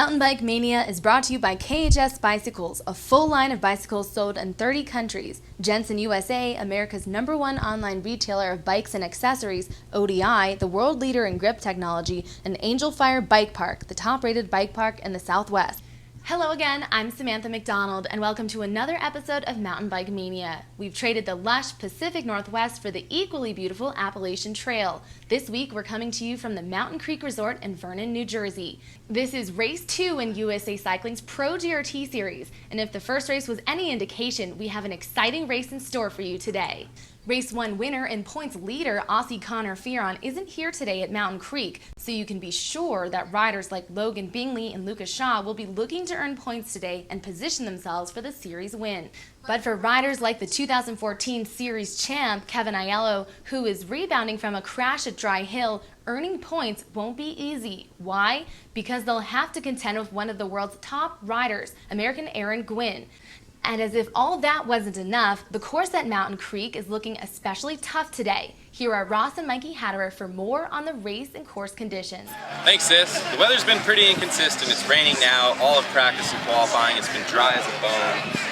Mountain Bike Mania is brought to you by KHS Bicycles, a full line of bicycles sold in 30 countries. Jensen USA, America's #1 online retailer of bikes and accessories, ODI, the world leader in grip technology, and Angel Fire Bike Park, the top-rated bike park in the Southwest. Hello again, I'm Samantha McDonald, and welcome to another episode of Mountain Bike Mania. We've traded the lush Pacific Northwest for the equally beautiful Appalachian Trail. This week, we're coming to you from the Mountain Creek Resort in Vernon, New Jersey. This is race 2 in USA Cycling's Pro GRT series, and if the first race was any indication, we have an exciting race in store for you today. Race 1 winner and points leader Aussie Connor Fearon isn't here today at Mountain Creek, so you can be sure that riders like Logan Bingley and Lucas Shaw will be looking to earn points today and position themselves for the series win. But for riders like the 2014 series champ Kevin Aiello, who is rebounding from a crash at Dry Hill, earning points won't be easy. Why? Because they'll have to contend with one of the world's top riders, American Aaron Gwin. And as if all that wasn't enough, the course at Mountain Creek is looking especially tough today. Here are Ross and Mikey Hatterer for more on the race and course conditions. Thanks, sis. The weather's been pretty inconsistent. It's raining now. All of practice and qualifying, it's been dry as a bone.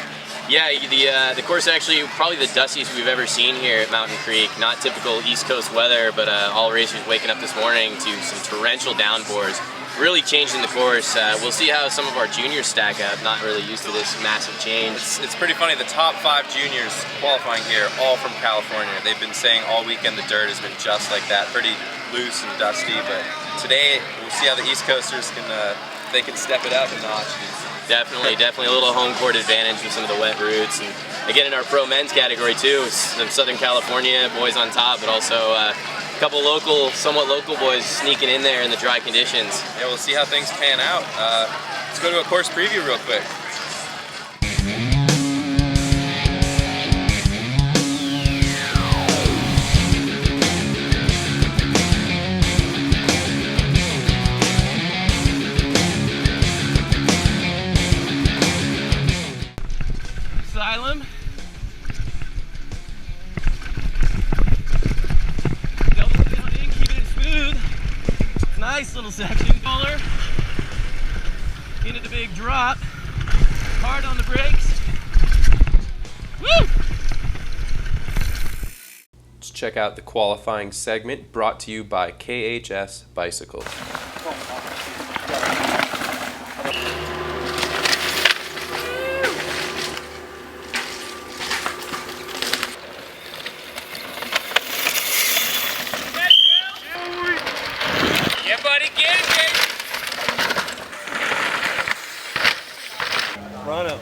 Yeah, the course is actually probably the dustiest we've ever seen here at Mountain Creek. Not typical East Coast weather, but all racers waking up this morning to some torrential downpours. Really changing the course. We'll see how some of our juniors stack up. Not really used to this massive change. It's pretty funny. The top 5 juniors qualifying here, all from California. They've been saying all weekend the dirt has been just like that, pretty loose and dusty. But today we'll see how the East Coasters can step it up a notch. Definitely a little home court advantage with some of the wet routes. And again, in our pro men's category too, some Southern California boys on top, but also a couple somewhat local boys sneaking in there in the dry conditions. Yeah, we'll see how things pan out. Let's go to a course preview real quick. Asylum. Double down in, keeping it smooth. Nice little section. Collar. Into the big drop. Hard on the brakes. Woo! Let's check out the qualifying segment brought to you by KHS Bicycles. Vernon.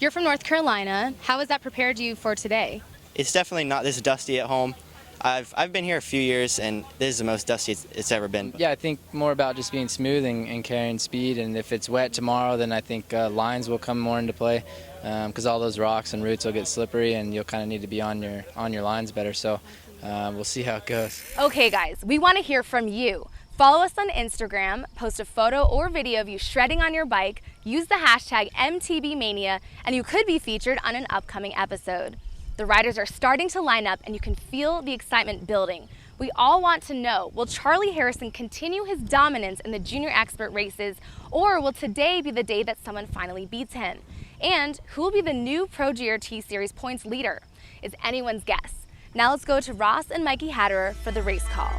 You're from North Carolina. How has that prepared you for today? It's definitely not this dusty at home. I've been here a few years, and this is the most dusty it's ever been. Yeah, I think more about just being smooth and carrying speed, and if it's wet tomorrow, then I think lines will come more into play because all those rocks and roots will get slippery, and you'll kind of need to be on your lines better. So we'll see how it goes. Okay guys, we want to hear from you. Follow us on Instagram, post a photo or video of you shredding on your bike, use the hashtag MTBMania, and you could be featured on an upcoming episode. The riders are starting to line up and you can feel the excitement building. We all want to know, will Charlie Harrison continue his dominance in the junior expert races, or will today be the day that someone finally beats him? And who will be the new Pro GRT Series points leader? It's anyone's guess. Now let's go to Ross and Mikey Hatterer for the race call.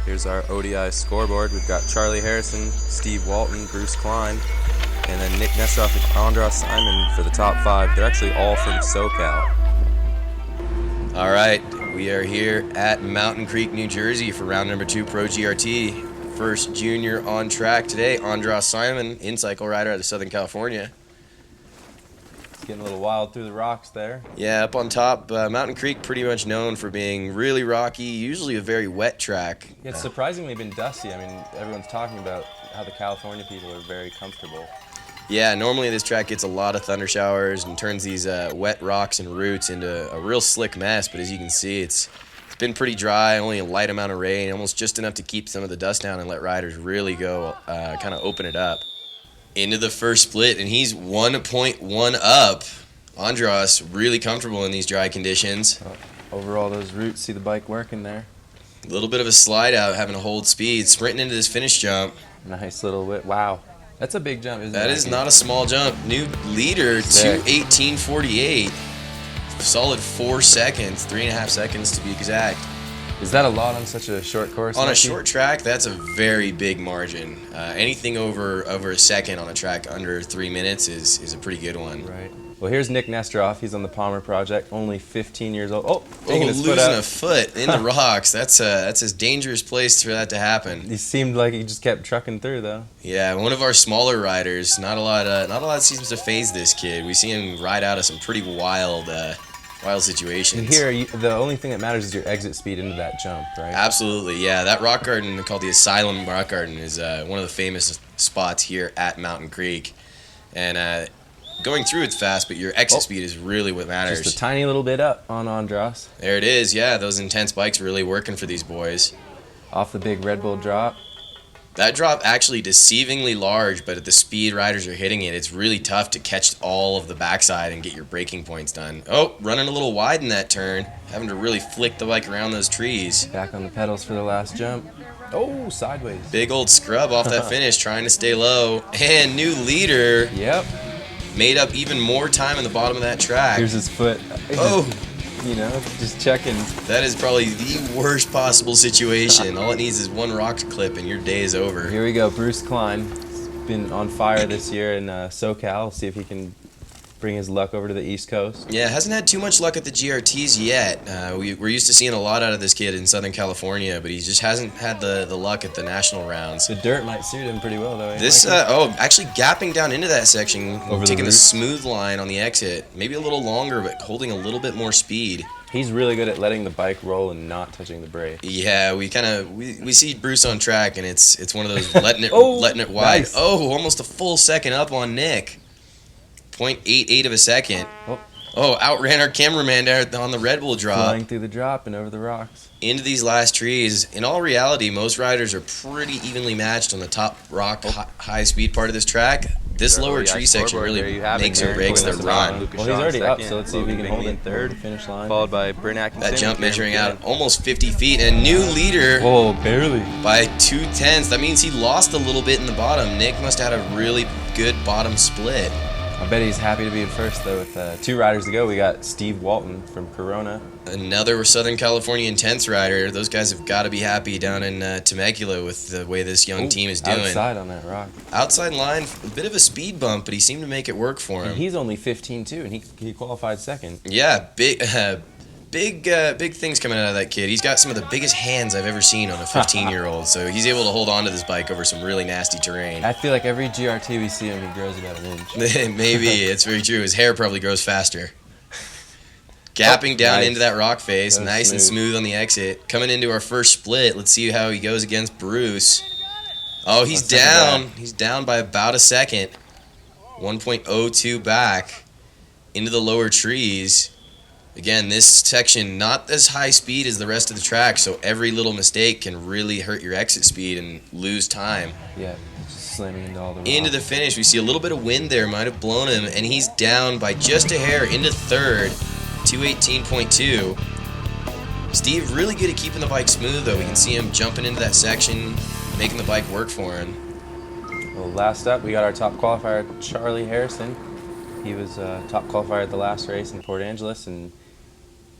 Here's our ODI scoreboard. We've got Charlie Harrison, Steve Walton, Bruce Klein, and then Nick Nessroff and Andras Simon for the top 5. They're actually all from SoCal. All right, we are here at Mountain Creek, New Jersey for round number 2 Pro GRT. First junior on track today, Andras Simon, in-cycle rider out of Southern California. Getting a little wild through the rocks there. Yeah, up on top, Mountain Creek pretty much known for being really rocky, usually a very wet track. It's surprisingly been dusty. I mean, everyone's talking about how the California people are very comfortable. Yeah, normally this track gets a lot of thunder showers and turns these wet rocks and roots into a real slick mess, but as you can see, it's been pretty dry, only a light amount of rain, almost just enough to keep some of the dust down and let riders really go kind of open it up. Into the first split, and he's 1.1 up. Andras really comfortable in these dry conditions. Over all those roots, see the bike working there. A little bit of a slide out, having to hold speed, sprinting into this finish jump. Nice little whip. Wow. That's a big jump, isn't it? That is not a small jump. New leader, 2:18.48. Solid 4 seconds, 3.5 seconds to be exact. Is that a lot on such a short course? On a short track, that's a very big margin. Anything over a second on a track under 3 minutes is a pretty good one. Right. Well, here's Nick Nesteroff. He's on the Palmer project, only 15 years old. Oh, taking his foot losing out. a foot in the rocks. That's a dangerous place for that to happen. He seemed like he just kept trucking through, though. Yeah, one of our smaller riders. Not a lot seems to phase this kid. We see him ride out of some pretty wild situations. Here, the only thing that matters is your exit speed into that jump, right? Absolutely, yeah. That rock garden called the Asylum Rock Garden is one of the famous spots here at Mountain Creek, and going through it's fast, but your exit speed is really what matters. Just a tiny little bit up on Andras. There it is, yeah. Those intense bikes really working for these boys. Off the big Red Bull drop. That drop actually deceivingly large, but at the speed riders are hitting it, it's really tough to catch all of the backside and get your braking points done. Oh, running a little wide in that turn, having to really flick the bike around those trees. Back on the pedals for the last jump. Oh, sideways. Big old scrub off that finish, trying to stay low. And new leader. Yep. Made up even more time in the bottom of that track. Here's his foot. Oh! You know, just checking. That is probably the worst possible situation. All it needs is one rock clip and your day is over. Here we go, Bruce Klein. He's been on fire this year in SoCal. See if he can bring his luck over to the East Coast. Yeah, hasn't had too much luck at the GRTs yet. We're used to seeing a lot out of this kid in Southern California, but he just hasn't had the luck at the national rounds. The dirt might suit him pretty well, though. Actually gapping down into that section, taking the smooth line on the exit. Maybe a little longer, but holding a little bit more speed. He's really good at letting the bike roll and not touching the brake. Yeah, we see Bruce on track, and it's one of those letting it wide. Nice. Oh, almost a full second up on Nick. 0.88 of a second. Oh, outran our cameraman there on the Red Bull drop. Flying through the drop and over the rocks. Into these last trees. In all reality, most riders are pretty evenly matched on the top rock, high speed part of this track. This lower tree section really makes or breaks their run. Well, he's already up, so let's see if we can hold it third finish line. Followed by Bryn Atkinson. That jump measuring out almost 50 feet. And new leader. Oh, barely. By 2/10. That means he lost a little bit in the bottom. Nick must have had a really good bottom split. I bet he's happy to be in first, though. With 2 riders to go, we got Steve Walton from Corona. Another Southern California intense rider. Those guys have got to be happy down in Temecula with the way this young team is doing. Outside on that rock. Outside line, a bit of a speed bump, but he seemed to make it work for him. And he's only 15 too, and he qualified second. Yeah, big things coming out of that kid. He's got some of the biggest hands I've ever seen on a 15-year-old, so he's able to hold on to this bike over some really nasty terrain. I feel like every GRT we see him, he grows about an inch. Maybe, it's very true. His hair probably grows faster. Gapping down into that rock face, nice and smooth on the exit. Coming into our first split, let's see how he goes against Bruce. Oh, he's down. He's down by about a second. 1.02 back into the lower trees. Again, this section not as high speed as the rest of the track, so every little mistake can really hurt your exit speed and lose time. Yeah, just slamming into all the rocks. Into the finish, we see a little bit of wind there, might have blown him, and he's down by just a hair into third, 218.2. Steve really good at keeping the bike smooth, though. We can see him jumping into that section, making the bike work for him. Well, last up, we got our top qualifier, Charlie Harrison. He was top qualifier at the last race in Port Angeles and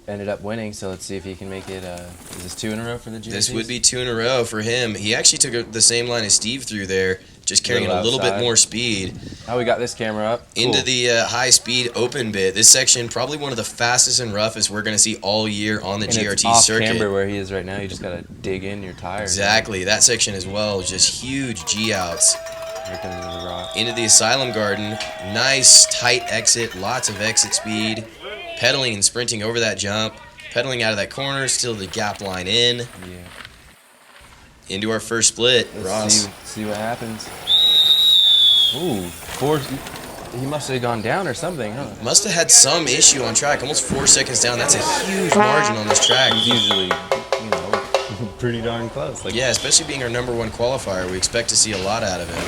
ended up winning, so let's see if he can make it. Is this 2 in a row for the GRTs? This would be 2 in a row for him. He actually took the same line as Steve through there, just carrying a little bit more speed. Oh, we got this camera up. Cool. Into the high-speed open bit. This section, probably one of the fastest and roughest we're going to see all year on the GRT it's off circuit. camber where he is right now. You just got to dig in your tires. Exactly. That section as well, just huge G-outs. Here comes the rock. Into the Asylum Garden. Nice, tight exit, lots of exit speed. Pedaling and sprinting over that jump. Pedaling out of that corner, still the gap line in. Yeah. Into our first split. Let's Ross. see what happens. Ooh, 4. He must have gone down or something, huh? Must have had some issue on track. Almost 4 seconds down. That's a huge margin on this track. He's usually, pretty darn close. Yeah, especially being our #1 qualifier, we expect to see a lot out of him.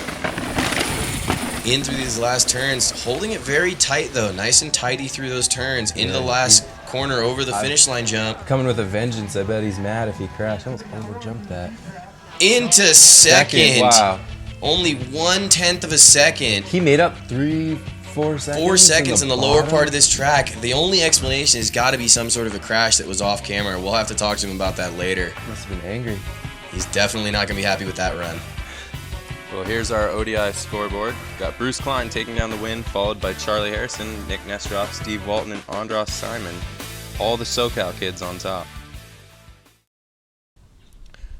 In through these last turns, holding it very tight though, nice and tidy through those turns, into the last corner over the finish line jump. Coming with a vengeance. I bet he's mad if he crashed. Almost overjumped that. Into second. Wow. Only 1/10 of a second. He made up 4 seconds. 4 seconds in the lower bottom. part of this track. The only explanation has got to be some sort of a crash that was off camera. We'll have to talk to him about that later. Must have been angry. He's definitely not going to be happy with that run. Well, here's our ODI scoreboard. Got Bruce Klein taking down the win, followed by Charlie Harrison, Nick Nestroff, Steve Walton, and Andras Simon. All the SoCal kids on top.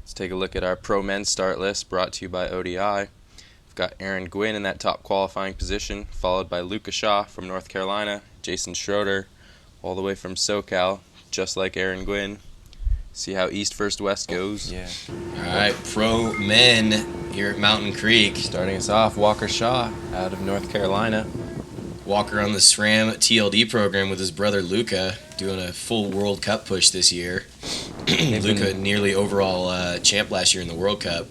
Let's take a look at our Pro Men's start list, brought to you by ODI. We've got Aaron Gwynn in that top qualifying position, followed by Luca Shaw from North Carolina, Jason Schroeder, all the way from SoCal, just like Aaron Gwynn. See how East first West goes. Yeah. All right, Pro Men here at Mountain Creek. Starting us off, Walker Shaw out of North Carolina. Walker on the SRAM TLD program with his brother Luca, doing a full World Cup push this year. Luca nearly overall champ last year in the World Cup.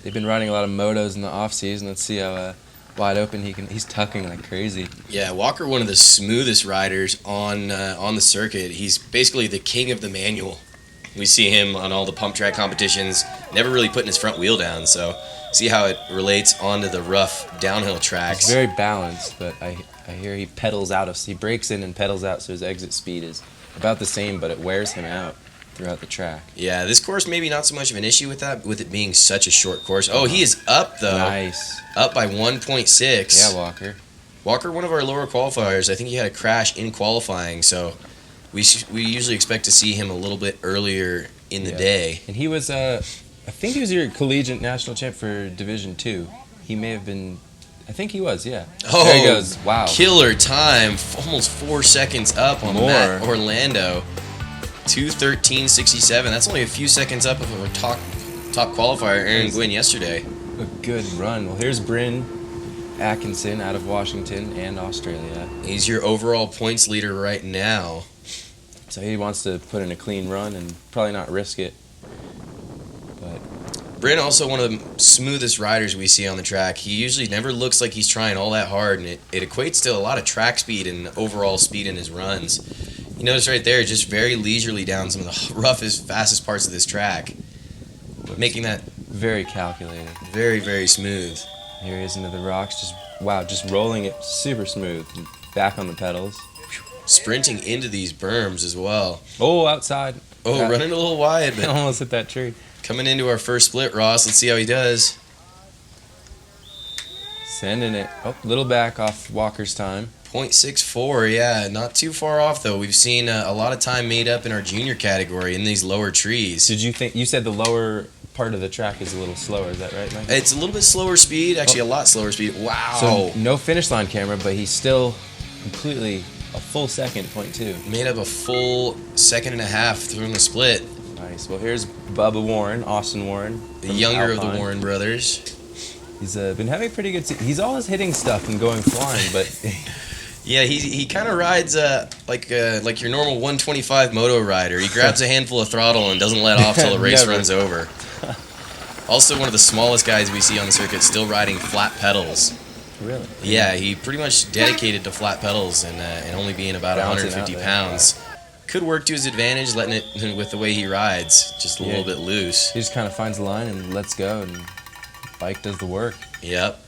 They've been riding a lot of motos in the off season. Let's see how wide open he can. He's tucking like crazy. Yeah, Walker, one of the smoothest riders on the circuit. He's basically the king of the manual. We see him on all the pump track competitions, never really putting his front wheel down. So see how it relates onto the rough downhill tracks. He's very balanced, but I hear he pedals out he breaks in and pedals out, so his exit speed is about the same, but it wears him out throughout the track. Yeah, this course maybe not so much of an issue with that, with it being such a short course. Oh, he is up though. Nice. Up by 1.6. Yeah, Walker. Walker, one of our lower qualifiers. I think he had a crash in qualifying, so we usually expect to see him a little bit earlier in the day. And he was, I think he was your collegiate national champ for Division 2. He may have been, I think he was, yeah. Oh, there he goes. Wow. Killer time, almost 4 seconds up on Matt Orlando. 2:13.67. That's only a few seconds up of our top qualifier, Aaron Gwynn, yesterday. A good run. Well, here's Bryn Atkinson out of Washington and Australia. He's your overall points leader right now. So he wants to put in a clean run and probably not risk it. But Bryn, also one of the smoothest riders we see on the track. He usually never looks like he's trying all that hard, and it equates to a lot of track speed and overall speed in his runs. You notice right there, just very leisurely down some of the roughest, fastest parts of this track, making that very calculated. Very, very smooth. Here he is into the rocks, just rolling it super smooth. Back on the pedals. Sprinting into these berms as well. Oh, outside. Oh, running a little wide, but almost hit that tree. Coming into our first split, Ross. Let's see how he does. Sending it. Oh, little back off Walker's time. 0.64, yeah, not too far off though. We've seen a lot of time made up in our junior category in these lower trees. Did you think, you said the lower part of the track is a little slower, is that right, Mike? It's a little bit slower speed, actually a lot slower speed. Wow. So no finish line camera, but he's still completely a full second, 0.2. Made up a full second and a half through the split. Nice. Well, here's Bubba Warren, Austin Warren. The younger of the Warren brothers. He's been having a pretty good season. He's always hitting stuff and going flying, but... Yeah, he kind of rides like your normal 125 moto rider. He grabs a handful of throttle and doesn't let off till the race runs over. Also, one of the smallest guys we see on the circuit, still riding flat pedals. Really? Yeah, he pretty much dedicated to flat pedals and only being about 150 pounds. Could work to his advantage, letting it with the way he rides, just a little bit loose. He just kind of finds the line and lets go, and bike does the work. Yep.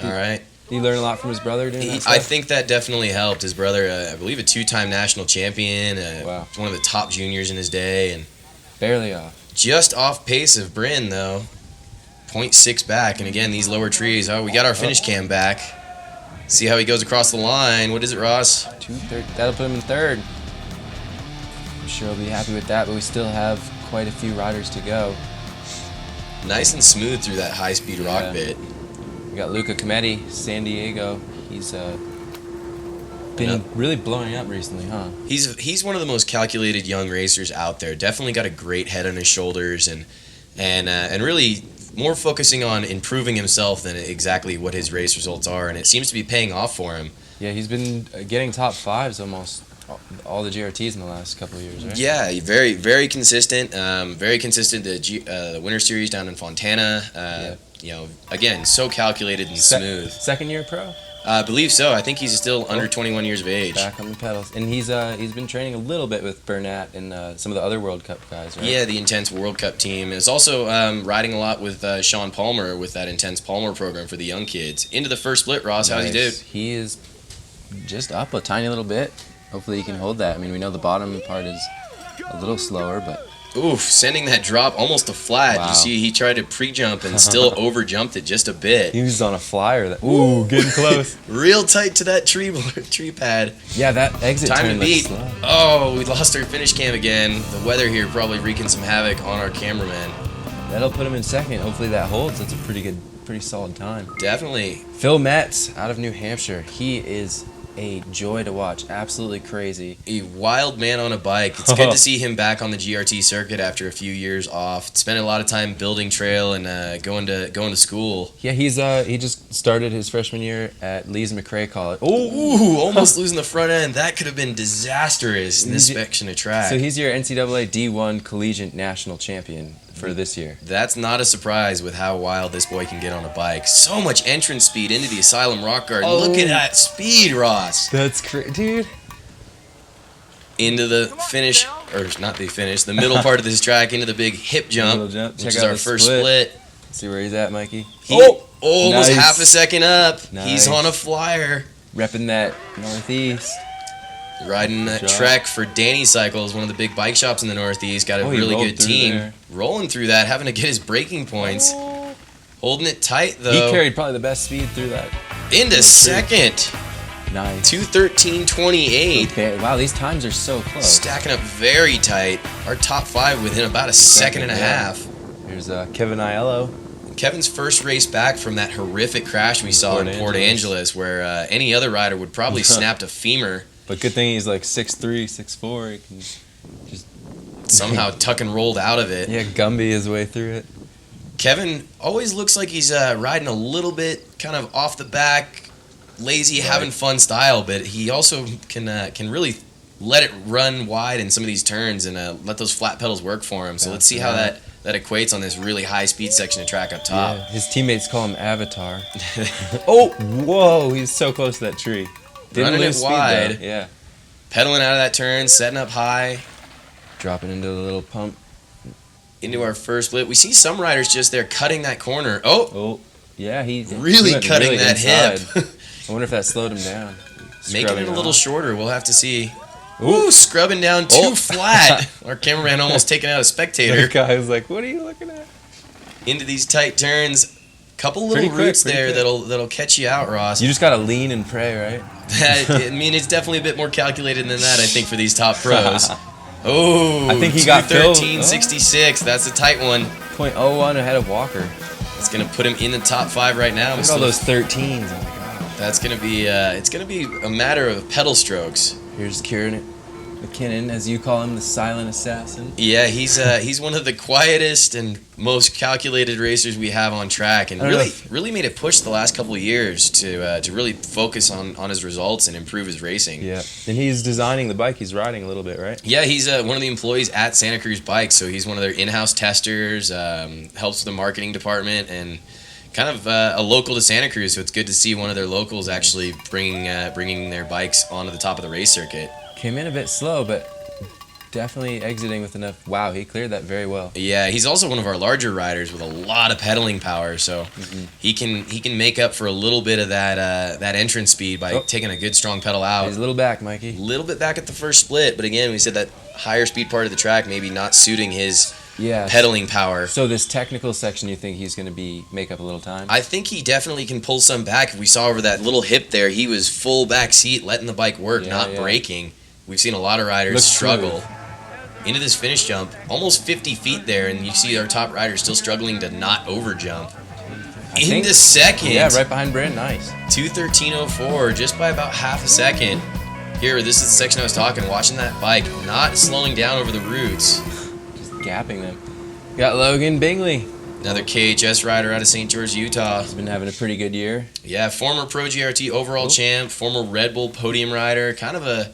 All right. Did he learn a lot from his brother doing that stuff? I think that definitely helped. His brother, I believe, a 2-time national champion, one of the top juniors in his day, and barely off. Just off pace of Bryn, though. 0.6 back, and again, these lower trees. Oh, we got our finish cam back. See how he goes across the line. What is it, Ross? 2:30. That'll put him in third. I'm sure he'll be happy with that, but we still have quite a few riders to go. Nice and smooth through that high-speed rock bit. We got Luca Cometti, San Diego. He's been really blowing up recently, huh? He's one of the most calculated young racers out there. Definitely got a great head on his shoulders, and really more focusing on improving himself than exactly what his race results are, and it seems to be paying off for him. Yeah, he's been getting top fives almost all the GRTs in the last couple of years, right? Yeah, very, very consistent. Very consistent. The Winter Series down in Fontana. You know, again, so calculated and smooth. Second year pro? I believe so. I think he's still under 21 years of age. Back on the pedals, and he's been training a little bit with Vernon and some of the other World Cup guys, right? Yeah, the Intense World Cup team is also riding a lot with Sean Palmer with that Intense Palmer program for the young kids. Into the first split, Ross. How's he do? He is just up a tiny little bit. Hopefully he can hold that. I mean, we know the bottom part is a little slower, but... Oof, sending that drop almost to flat. Wow. You see he tried to pre-jump and still over-jumped it just a bit. He was on a flyer. Ooh, getting close. Real tight to that tree pad. Yeah, that exit Time turn to beat. slow. Oh, we lost our finish cam again. The weather here probably wreaking some havoc on our cameraman. That'll put him in second. Hopefully that holds. That's a pretty solid time. Definitely. Phil Metz out of New Hampshire. He is a joy to watch. Absolutely crazy. A wild man on a bike. It's good to see him back on the GRT circuit after a few years off. Spent a lot of time building trail and going to school. Yeah, he just started his freshman year at Lees McRae College. Ooh, almost losing the front end. That could have been disastrous in this section of track. So he's your NCAA D1 collegiate national champion for this year. That's not a surprise with how wild this boy can get on a bike. So much entrance speed into the Asylum Rock Garden. Oh. Look at that speed, Ross. That's crazy, dude. Into the finish, or not the finish, the middle part of this track, into the big hip jump, Little jump. which Check is out our the first split. See where he's at, Mikey. Almost nice. half a second up. Nice. He's on a flyer. Repping that Northeast. Riding that Good job. trek for Danny Cycles, one of the big bike shops in the Northeast. Got a Oh, he really rolled good through team. there. Rolling through that, having to get his braking points. Holding it tight, though. He carried probably the best speed through that. Into second. Nice. 2:13.28. Okay, wow, these times are so close. Stacking up very tight. Our top five within about a second and a half. Here's Kevin Aiello. Kevin's first race back from that horrific crash we saw in Port Angeles, where any other rider would probably snapped a femur. But good thing he's like 6'3", 6'4". He can just Somehow tuck and rolled out of it. Gumby his way through it. Kevin always looks like he's riding a little bit kind of off the back, lazy, having fun style, but he also can really let it run wide in some of these turns and let those flat pedals work for him. So let's see how that equates on this really high speed section of track up top. Yeah, his teammates call him Avatar. Oh, whoa, he's so close to that tree. Running it lose speed, wide. though. Yeah. Pedaling out of that turn, setting up high. Dropping into the little pump. Into our first split. We see some riders just there cutting that corner. Oh, yeah, he really went cutting really that inside. hip. I wonder if that slowed him down. Making it Scrubbing a little off. shorter. We'll have to see. Ooh, scrubbing down too flat. Our cameraman almost taking out a spectator. The guy was like, what are you looking at? Into these tight turns. Couple little Pretty quick, roots pretty there quick. that'll catch you out, Ross. You just gotta lean and pray, right? I mean, it's definitely a bit more calculated than that, I think, for these top pros. Oh, I think he got Phil. 13.66. That's a tight one. 0.01 ahead of Walker. It's gonna put him in the top 5 right now. Look at all those 13s. Oh my gosh. That's gonna be. It's gonna be a matter of pedal strokes. Here's Kieran McKinnon, as you call him, the silent assassin. Yeah, he's one of the quietest and most calculated racers we have on track, and really made a push the last couple of years to really focus on his results and improve his racing. Yeah, and he's designing the bike he's riding a little bit, right? Yeah, he's one of the employees at Santa Cruz Bikes, so he's one of their in-house testers, helps with the marketing department, and kind of a local to Santa Cruz, so it's good to see one of their locals actually bringing their bikes onto the top of the race circuit. Came in a bit slow, but definitely exiting with enough. Wow, he cleared that very well. Yeah, he's also one of our larger riders with a lot of pedaling power, so he can make up for a little bit of that entrance speed by taking a good strong pedal out. He's a little back, Mikey. A little bit back at the first split, but again, we said that higher speed part of the track maybe not suiting his pedaling power. So this technical section, you think he's going to make up a little time? I think he definitely can pull some back. If we saw over that little hip there, he was full back seat, letting the bike work, not braking. We've seen a lot of riders struggle. Into this finish jump, almost 50 feet there, and you see our top rider still struggling to not over jump. Into second. Yeah, right behind Brent. Nice. 2:13.04, just by about half a second. Here, this is the section I was talking, watching that bike, not slowing down over the roots. Just gapping them. Got Logan Bingley. Another KHS rider out of St. George, Utah. He's been having a pretty good year. Yeah, former Pro GRT overall champ, former Red Bull podium rider, kind of a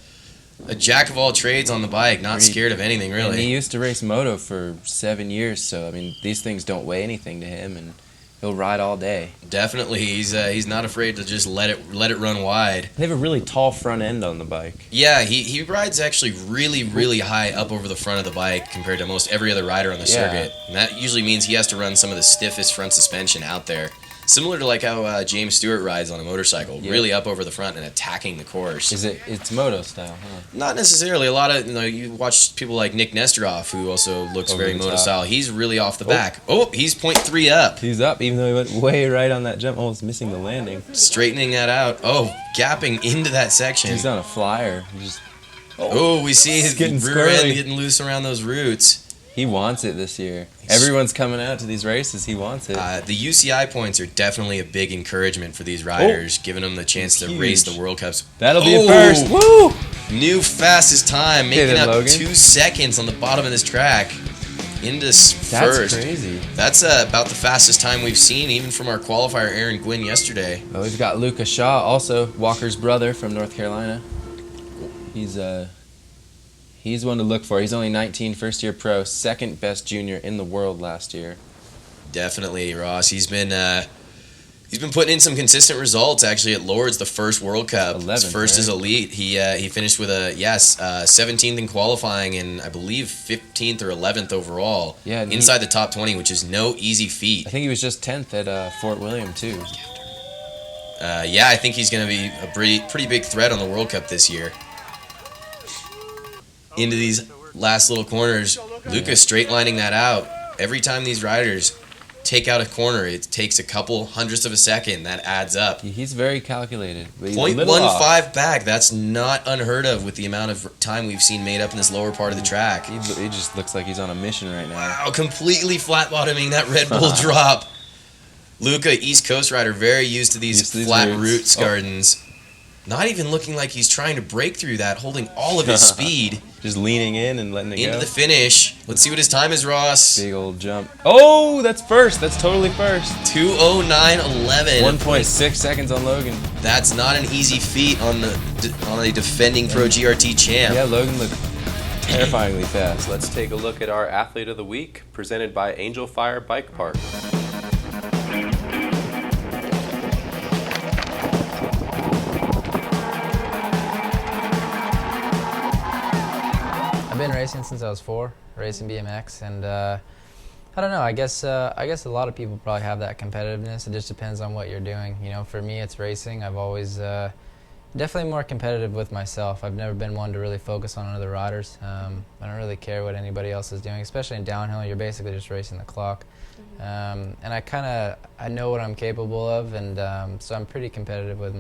jack of all trades on the bike, not scared of anything really. And he used to race moto for 7 years, so I mean these things don't weigh anything to him, and he'll ride all day. Definitely, he's not afraid to just let it run wide. They have a really tall front end on the bike. Yeah, he rides actually really high up over the front of the bike compared to most every other rider on the circuit, and that usually means he has to run some of the stiffest front suspension out there. Similar to like how James Stewart rides on a motorcycle, really up over the front and attacking the course. It's moto style, huh? Not necessarily. A lot of you watch people like Nick Nesteroff, who also looks very moto style. He's really off the back. Oh, he's 0.3 up. He's up, even though he went way right on that jump, almost missing the landing. Straightening that out. Oh, gapping into that section. He's on a flyer. We see his rear end getting loose around those roots. He wants it this year. Everyone's coming out to these races. He wants it. The UCI points are definitely a big encouragement for these riders, giving them the chance to race the World Cups. That'll be a first. Woo! New fastest time, making up 2 seconds on the bottom of this track. Into first. That's crazy. That's about the fastest time we've seen, even from our qualifier Aaron Gwynn yesterday. Oh, we've got Luca Shaw, also Walker's brother from North Carolina. He's one to look for. He's only 19, first-year pro, second best junior in the world last year. Definitely, Ross. He's been putting in some consistent results. Actually, at Lord's, the first World Cup, 11th, his first as elite. He finished with a 17th in qualifying and I believe 15th or 11th overall. Yeah, inside the top 20, which is no easy feat. I think he was just 10th at Fort William too. I think he's going to be a pretty big threat on the World Cup this year. Into these last little corners, Luca straight lining that out. Every time these riders take out a corner, it takes a couple hundredths of a second. That adds up. He's very calculated. 0.15 back. That's not unheard of with the amount of time we've seen made up in this lower part of the track. He just looks like he's on a mission right now. Wow, completely flat bottoming that Red Bull drop. Luca, East Coast rider, very used to these flat roots gardens. Not even looking like he's trying to break through that, holding all of his speed. Just leaning in and letting it go. Into the finish. Let's see what his time is, Ross. Big old jump. Oh, that's first. That's totally first. 2:09.11. 1.6 seconds on Logan. That's not an easy feat on a defending Pro GRT champ. Yeah, Logan looked terrifyingly fast. Let's take a look at our Athlete of the Week, presented by Angel Fire Bike Park. I've been racing since I was 4, racing BMX, and I don't know. I guess a lot of people probably have that competitiveness. It just depends on what you're doing. You know, for me, it's racing. I've always definitely more competitive with myself. I've never been one to really focus on other riders. I don't really care what anybody else is doing, especially in downhill. You're basically just racing the clock. And I know what I'm capable of, and so I'm pretty competitive with,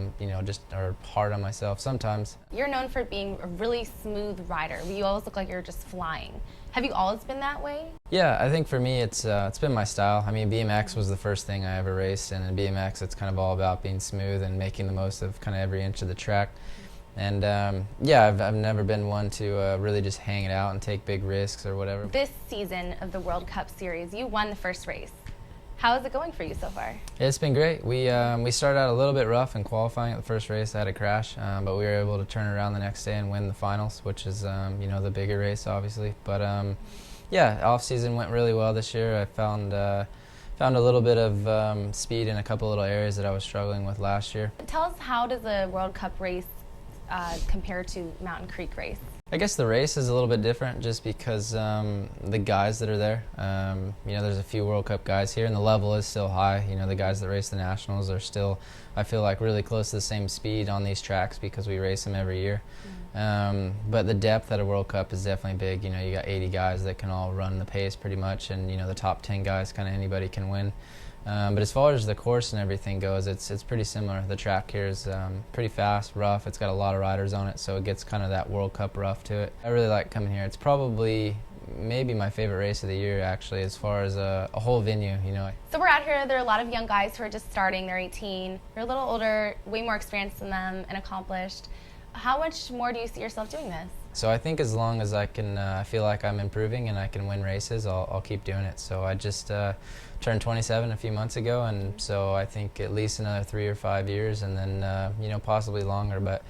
or hard on myself sometimes. You're known for being a really smooth rider. You always look like you're just flying. Have you always been that way? Yeah, I think for me it's been my style. I mean, BMX was the first thing I ever raced, and in BMX it's kind of all about being smooth and making the most of kind of every inch of the track. And I've never been one to really just hang it out and take big risks or whatever. This season of the World Cup Series, you won the first race. How is it going for you so far? It's been great. We started out a little bit rough in qualifying at the first race. I had a crash, but we were able to turn it around the next day and win the finals, which is the bigger race, obviously. But off season went really well this year. I found a little bit of speed in a couple little areas that I was struggling with last year. Tell us, how does a World Cup race compare to Mountain Creek race? I guess the race is a little bit different just because the guys that are there, there's a few World Cup guys here, and the level is still high. You know, the guys that race the Nationals are still, I feel like, really close to the same speed on these tracks because we race them every year. But the depth at a World Cup is definitely big. You know, you got 80 guys that can all run the pace pretty much, and the top 10 guys, kind of anybody can win. But as far as the course and everything goes, it's pretty similar. The track here is pretty fast, rough. It's got a lot of riders on it, so it gets kind of that World Cup rough to it. I really like coming here. It's probably maybe my favorite race of the year, actually, as far as a whole venue, So we're out here. There are a lot of young guys who are just starting. They're 18. You're a little older, way more experienced than them, and accomplished. How much more do you see yourself doing this? So I think as long as I can feel like I'm improving and I can win races, I'll keep doing it. So I just turned 27 a few months ago, and so I think at least another 3 or 5 years, and then you know, possibly longer. But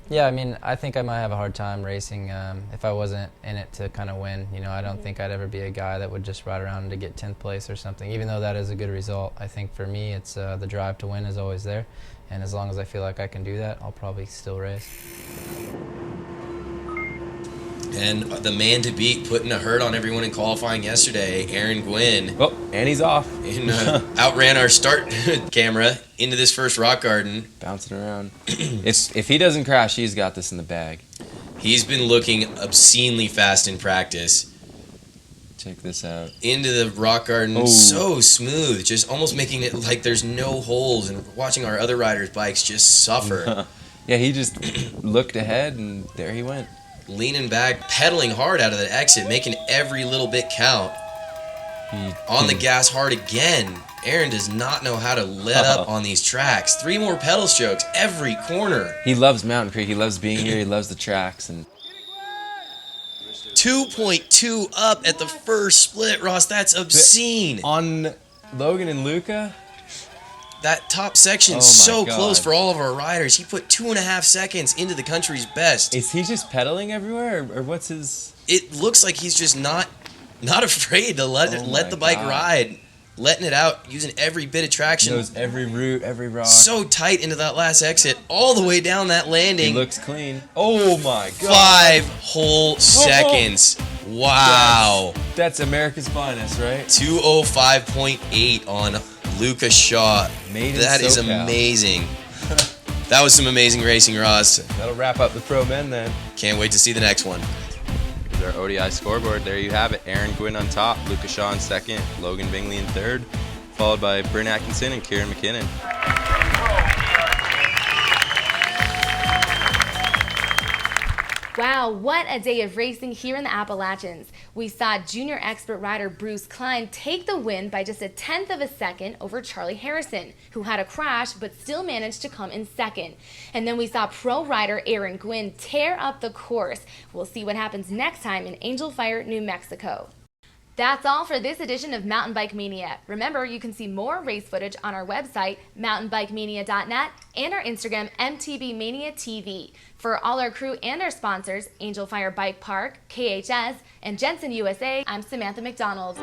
yeah, I mean, I think I might have a hard time racing if I wasn't in it to kind of win. You know, I don't think I'd ever be a guy that would just ride around to get 10th place or something, even though that is a good result. I think for me, it's the drive to win is always there, and as long as I feel like I can do that, I'll probably still race. And the man to beat, putting a hurt on everyone in qualifying yesterday, Aaron Gwynn. Oh, and he's off. And outran our start camera into this first rock garden. Bouncing around. If he doesn't crash, he's got this in the bag. He's been looking obscenely fast in practice. Check this out. Into the rock garden, Oh. so smooth, just almost making it like there's no holes, and watching our other riders' bikes just suffer. Yeah, he just looked ahead, and there he went. Leaning back, pedaling hard out of the exit, making every little bit count. On the gas hard again. Aaron does not know how to let up on these tracks. 3 more pedal strokes every corner. He loves Mountain Creek. He loves being here. He loves the tracks. And 2.2 up at the first split, Ross. That's obscene. on Logan and Luca, That top section's Oh my so close God. for all of our riders. He put 2.5 seconds into the country's best. is he just pedaling everywhere, or what's his? It looks like he's just not afraid to let Oh my the bike God. ride, letting it out, using every bit of traction. Knows every route, every rock. So tight into that last exit, all the way down that He landing. looks clean. Oh my God! 5 whole seconds. Wow. That's America's finest, right? 205.8 on Luca Shaw. Made in That is SoCal. amazing. That was some amazing racing, Ross. That'll wrap up the pro men then. Can't wait to see the next one. Here's our ODI scoreboard. There you have it. Aaron Gwynn on top, Lucas Shaw in second, Logan Bingley in third, followed by Bryn Atkinson and Kieran McKinnon. Wow, what a day of racing here in the Appalachians. We saw junior expert rider Bruce Klein take the win by just 1/10 of a second over Charlie Harrison, who had a crash but still managed to come in second. And then we saw pro rider Aaron Gwynn tear up the course. We'll see what happens next time in Angel Fire, New Mexico. That's all for this edition of Mountain Bike Mania. Remember, you can see more race footage on our website, mountainbikemania.net, and our Instagram, MTBManiaTV. For all our crew and our sponsors, Angel Fire Bike Park, KHS, and Jensen USA, I'm Samantha McDonald.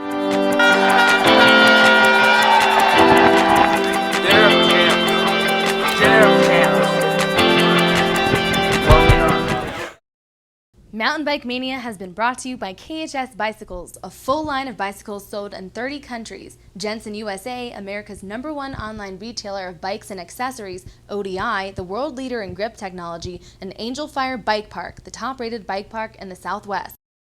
Mountain Bike Mania has been brought to you by KHS Bicycles, a full line of bicycles sold in 30 countries. Jensen USA, America's #1 online retailer of bikes and accessories, ODI, the world leader in grip technology, and Angel Fire Bike Park, the top-rated bike park in the Southwest.